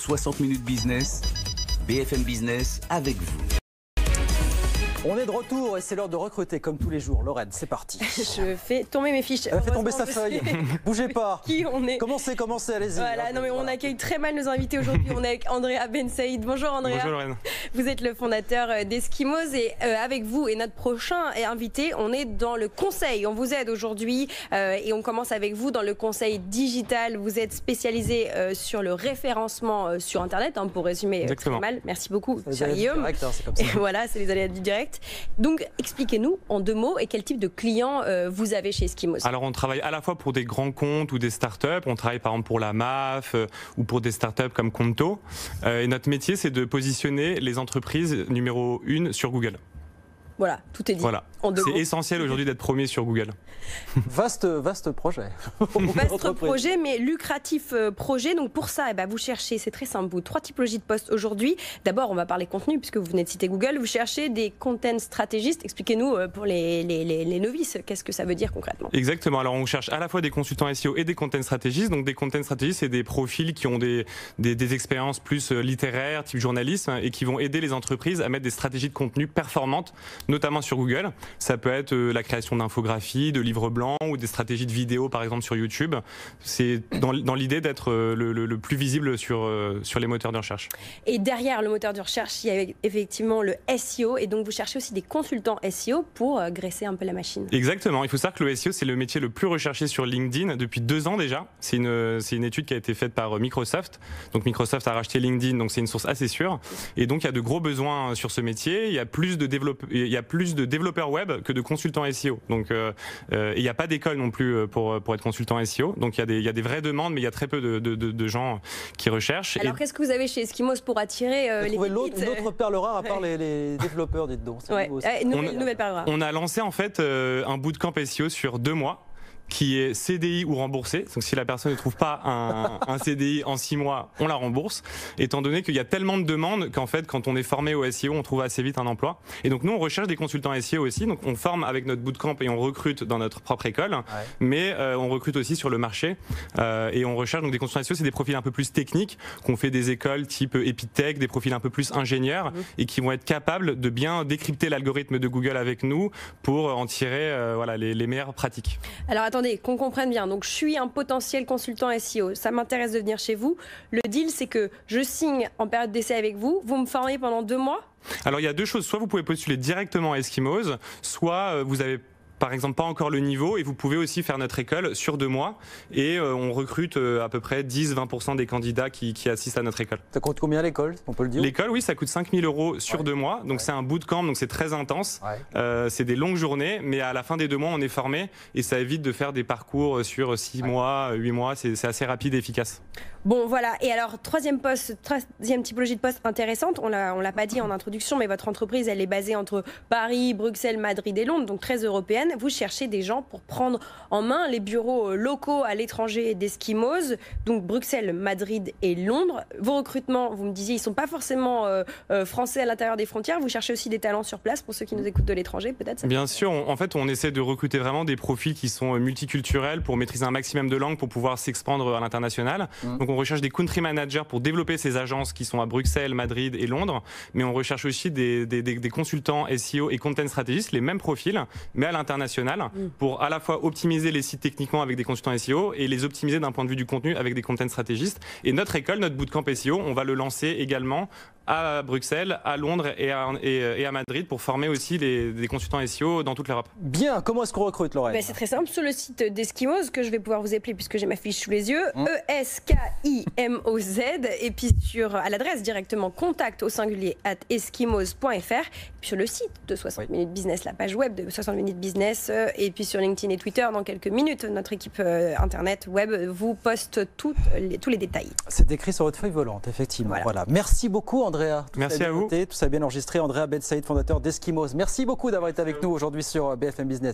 60 minutes business, BFM Business avec vous. On est de retour et c'est l'heure de recruter comme tous les jours. Lorraine, c'est parti. Je fais tomber mes fiches. Elle fait tomber sa feuille. Bougez pas. Qui on est? Commencez, allez-y. Voilà, non mais on accueille très mal nos invités aujourd'hui. On est avec Andrea Ben Saïd. Bonjour Andrea. Bonjour Lorraine. Vous êtes le fondateur d'Eskimos et avec vous et notre prochain invité, on est dans le conseil. On vous aide aujourd'hui et on commence avec vous dans le conseil digital. Vous êtes spécialisé sur le référencement sur Internet, hein, pour résumer très mal. Merci beaucoup, cher Guillaume. Direct, hein, c'est comme ça. Et voilà, c'est les aléas du direct. Donc, expliquez-nous en 2 mots et quel type de clients vous avez chez Eskimos. Alors, on travaille à la fois pour des grands comptes ou des startups. On travaille par exemple pour la MAF ou pour des startups comme Conto. Et notre métier, c'est de positionner les entreprises numéro 1 sur Google. Voilà, tout est dit. Voilà. C'est essentiel aujourd'hui d'être premier sur Google. Vaste projet. Vaste projet, mais lucratif projet. Donc pour ça, vous cherchez, c'est très simple, vous 3 typologies de postes aujourd'hui. D'abord, on va parler contenu, puisque vous venez de citer Google. Vous cherchez des content stratégistes. Expliquez-nous pour les novices, qu'est-ce que ça veut dire concrètement? Exactement. Alors on cherche à la fois des consultants SEO et des content stratégistes. Donc des content stratégistes, c'est des profils qui ont des expériences plus littéraires, type journalisme, et qui vont aider les entreprises à mettre des stratégies de contenu performantes, notamment sur Google. Ça peut être la création d'infographies, de livres blancs ou des stratégies de vidéos par exemple sur YouTube. C'est dans l'idée d'être le plus visible sur les moteurs de recherche. Et derrière le moteur de recherche, il y a effectivement le SEO et donc vous cherchez aussi des consultants SEO pour graisser un peu la machine. Exactement. Il faut savoir que le SEO c'est le métier le plus recherché sur LinkedIn depuis 2 ans déjà. C'est une étude qui a été faite par Microsoft. Donc Microsoft a racheté LinkedIn, donc c'est une source assez sûre. Et donc il y a de gros besoins sur ce métier. Il y a plus de développeurs web que de consultants SEO. Donc il n'y a pas d'école non plus pour être consultant SEO. Donc il y a des vraies demandes, mais il y a très peu de gens qui recherchent. Alors qu'est-ce que vous avez chez Eskimos pour attirer les pépites? Une autre perle rare à part les développeurs, dites donc. Nouvelle perle rare. On a lancé en fait un bootcamp SEO sur 2 mois, qui est CDI ou remboursé. Donc si la personne ne trouve pas un CDI en 6 mois, on la rembourse, étant donné qu'il y a tellement de demandes qu'en fait, quand on est formé au SEO, on trouve assez vite un emploi. Et donc nous, on recherche des consultants SEO aussi. Donc on forme avec notre bootcamp et on recrute dans notre propre école, mais on recrute aussi sur le marché. Et on recherche donc des consultants SEO, c'est des profils un peu plus techniques, qu'on fait des écoles type Epitech, des profils un peu plus ingénieurs, et qui vont être capables de bien décrypter l'algorithme de Google avec nous pour en tirer les meilleures pratiques. Alors attendez, qu'on comprenne bien. Donc, je suis un potentiel consultant SEO. Ça m'intéresse de venir chez vous. Le deal, c'est que je signe en période d'essai avec vous. Vous me formez pendant 2 mois. Alors, il y a 2 choses. Soit vous pouvez postuler directement à Eskimos, soit vous avez par exemple pas encore le niveau et vous pouvez aussi faire notre école sur 2 mois et on recrute à peu près 10-20% des candidats qui assistent à notre école. Ça coûte combien l'école, on peut le dire? L'école, oui, ça coûte 5 000 € sur 2 mois, donc c'est un bootcamp, donc c'est très intense, c'est des longues journées, mais à la fin des 2 mois on est formé et ça évite de faire des parcours sur 6 mois, 8 mois, c'est assez rapide et efficace. Bon voilà, et alors troisième typologie de poste intéressante, on l'a pas dit en introduction, mais votre entreprise elle est basée entre Paris, Bruxelles, Madrid et Londres, donc très européenne. Vous cherchez des gens pour prendre en main les bureaux locaux à l'étranger d'Eskimos, donc Bruxelles, Madrid et Londres. Vos recrutements, vous me disiez, ils ne sont pas forcément français à l'intérieur des frontières. Vous cherchez aussi des talents sur place pour ceux qui nous écoutent de l'étranger, peut-être? Bien sûr, en fait, on essaie de recruter vraiment des profils qui sont multiculturels pour maîtriser un maximum de langues pour pouvoir s'expandre à l'international. Donc on recherche des country managers pour développer ces agences qui sont à Bruxelles, Madrid et Londres, mais on recherche aussi des consultants SEO et content stratégistes, les mêmes profils, mais à l'international, pour à la fois optimiser les sites techniquement avec des consultants SEO et les optimiser d'un point de vue du contenu avec des content stratégistes. Et notre école, notre bootcamp SEO, on va le lancer également à Bruxelles, à Londres et à Madrid pour former aussi des consultants SEO dans toute l'Europe. Bien, comment est-ce qu'on recrute, Lorraine? C'est très simple, sur le site d'Eskimos, que je vais pouvoir vous appeler puisque j'ai ma fiche sous les yeux, ESKIMOZ, et puis à l'adresse directement contact au singulier @eskimos.fr, puis sur le site de 60 minutes business, la page web de 60 minutes business, et puis sur LinkedIn et Twitter dans quelques minutes, notre équipe internet web vous poste tous les détails. C'est écrit sur votre feuille volante, effectivement. Voilà. Merci beaucoup, Andrea. Merci à vous. Tout ça bien enregistré. Andrea Ben Saïd, fondateur d'Eskimos. Merci beaucoup d'avoir été avec nous aujourd'hui sur BFM Business.